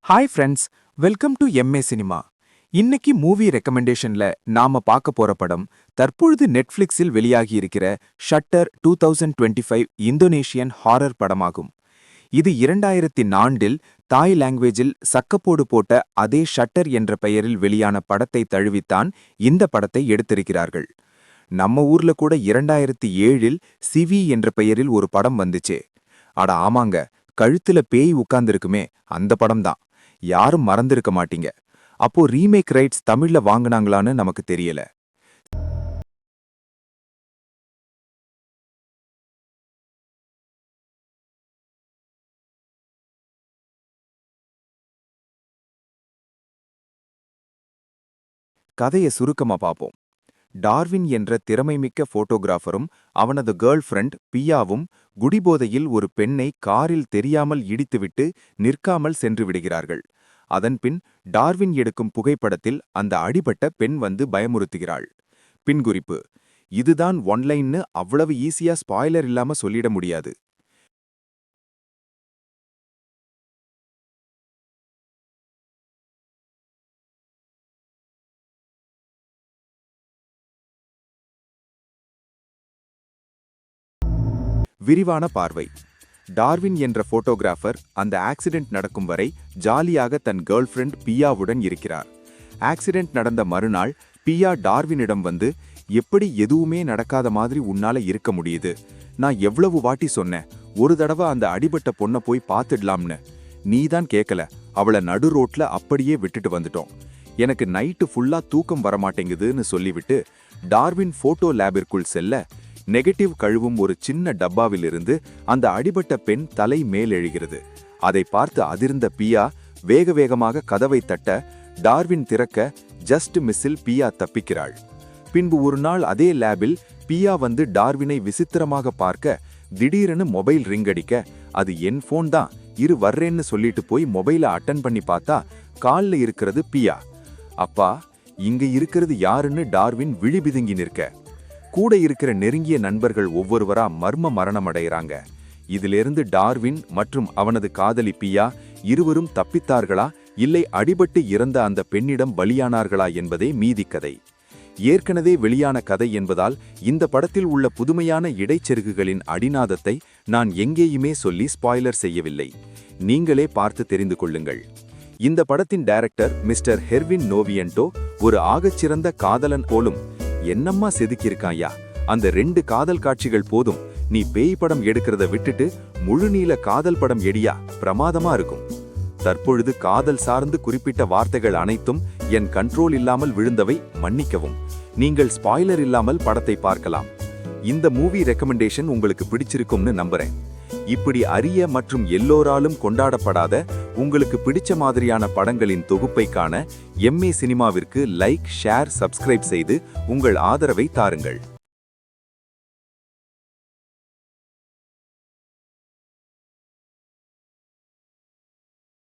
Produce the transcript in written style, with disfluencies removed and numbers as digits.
Hi friends, welcome to MA cinema. இன்னைக்கு movie ரெக்கமெண்டேஷன்ல நாம பார்க்க போற படம் தற்பொழுது நெட்ஃபிளிக்ஸில் வெளியாகி இருக்கிற ஷட்டர் 2025 இந்தோனேஷியன் ஹாரர் படமாகும். இது 2004இல் தாய் லாங்குவேஜில் சக்கப்போடு போட்ட அதே ஷட்டர் என்ற பெயரில் வெளியான படத்தை தழுவித்தான் இந்த படத்தை எடுத்திருக்கிறார்கள். நம்ம ஊர்ல கூட 2007இல் சிவி என்ற பெயரில் ஒரு படம் வந்துச்சே. அட ஆமாங்க, கழுத்துல பேய் உட்கார்ந்திருக்குமே, அந்த படம்தான். யாரும் மறந்திருக்க மாட்டீங்க. அப்போ ரீமேக் ரைட்ஸ் தமிழ்ல வாங்குனாங்களான்னு நமக்கு தெரியல. கதையை சுருக்கமா பார்ப்போம். டார்வின் என்ற திறமைமிக்க போட்டோகிராஃபரும் அவனது கேர்ள் ஃப்ரெண்ட் பியாவும் குடிபோதையில் ஒரு பெண்ணை காரில் தெரியாமல் இடித்துவிட்டு நிற்காமல் சென்று விடுகிறார்கள். அதன்பின் டார்வின் எடுக்கும் புகைப்படத்தில் அந்த அடிபட்ட பெண் வந்து பயமுறுத்துகிறாள். பின்குறிப்பு: இதுதான் ஒன்லைன்னு அவ்வளவு ஈஸியா ஸ்பாய்லர் இல்லாம சொல்லிட முடியாது. விரிவான பார்வை. டார்வின் என்ற போட்டோகிராஃபர் அந்த ஆக்சிடென்ட் நடக்கும் வரை ஜாலியாக தன் கேர்ள் ஃப்ரெண்ட் பியாவுடன் இருக்கிறார். ஆக்சிடென்ட் நடந்த மறுநாள் பியா டார்வினிடம் வந்து, எப்படி எதுவுமே நடக்காத மாதிரி உன்னால இருக்க முடியுது? நான் எவ்வளவு வாட்டி சொன்னேன், ஒரு தடவை அந்த அடிபட்ட பொண்ணை போய் பார்த்துடலாம்னு. நீதான் கேட்கல, அவளை நடு ரோட்ல அப்படியே விட்டுட்டு வந்துட்டோம். எனக்கு நைட்டு ஃபுல்லா தூக்கம் வரமாட்டேங்குதுன்னு சொல்லிவிட்டு டார்வின் போட்டோ லேபிற்குள் செல்ல, நெகட்டிவ் கழுவும் ஒரு சின்ன டப்பாவிலிருந்து அந்த அடிபட்ட பெண் தலை மேலெழுகிறது. அதை பார்த்து அதிர்ந்த பியா வேக வேகமாக கதவை தட்ட, டார்வின் திறக்க ஜஸ்ட் மிஸ்ஸில் பியா தப்பிக்கிறாள். பின்பு ஒரு நாள் அதே லேபில் பியா வந்து டார்வினை விசித்திரமாக பார்க்க, திடீரென மொபைல் ரிங் அடிக்க, அது என் போன் தான், இரு வர்றேன்னு சொல்லிட்டு போய் மொபைலை அட்டன் பண்ணி பார்த்தா கால்ல இருக்கிறது பியா. அப்பா, இங்க இருக்கிறது யாருன்னு டார்வின் விழி பிதுங்கி நிற்க, கூட இருக்கிற நெருங்கிய நண்பர்கள் ஒவ்வொருவரா மர்ம மரணமடைகிறாங்க. இதிலிருந்து டார்வின் மற்றும் அவனது காதலி பியா இருவரும் தப்பித்தார்களா, இல்லை அடிபட்டு இறந்த அந்த பெண்ணிடம் பலியானார்களா என்பதே மீதி கதை. ஏற்கனவே வெளியான கதை என்பதால் இந்த படத்தில் உள்ள புதுமையான இடைச்செருகுகளின் அடிநாதத்தை நான் எங்கேயுமே சொல்லி ஸ்பாய்லர் செய்யவில்லை. நீங்களே பார்த்து தெரிந்து கொள்ளுங்கள். இந்த படத்தின் டைரக்டர் மிஸ்டர் ஹெர்வின் நோவியன்டோ ஒரு ஆகச்சிறந்த காதலன் போலும். என்னம்மா செதுக்கியிருக்காயா, அந்த 2 காதல் காட்சிகள் போதும், நீ பேய் படம் எடுக்கிறத விட்டுட்டு முழுநீள காதல் படம் எடியா, பிரமாதமா இருக்கும். தற்பொழுது காதல் சார்ந்து குறிப்பிட்ட வார்த்தைகள் அனைத்தும் என் கண்ட்ரோல் இல்லாமல் விழுந்தவை, மன்னிக்கவும். நீங்கள் ஸ்பாய்லர் இல்லாமல் படத்தை பார்க்கலாம். இந்த மூவி ரெக்கமெண்டேஷன் உங்களுக்கு பிடிச்சிருக்கும்னு நம்புறேன். இப்படி அரிய மற்றும் எல்லோராலும் கொண்டாடப்படாத உங்களுக்கு பிடிச்ச மாதிரியான படங்களின் தொகுப்பை காண எம்ஏ சினிமாவிற்கு லைக், ஷேர், சப்ஸ்கிரைப் செய்து உங்கள் ஆதரவை தாருங்கள்.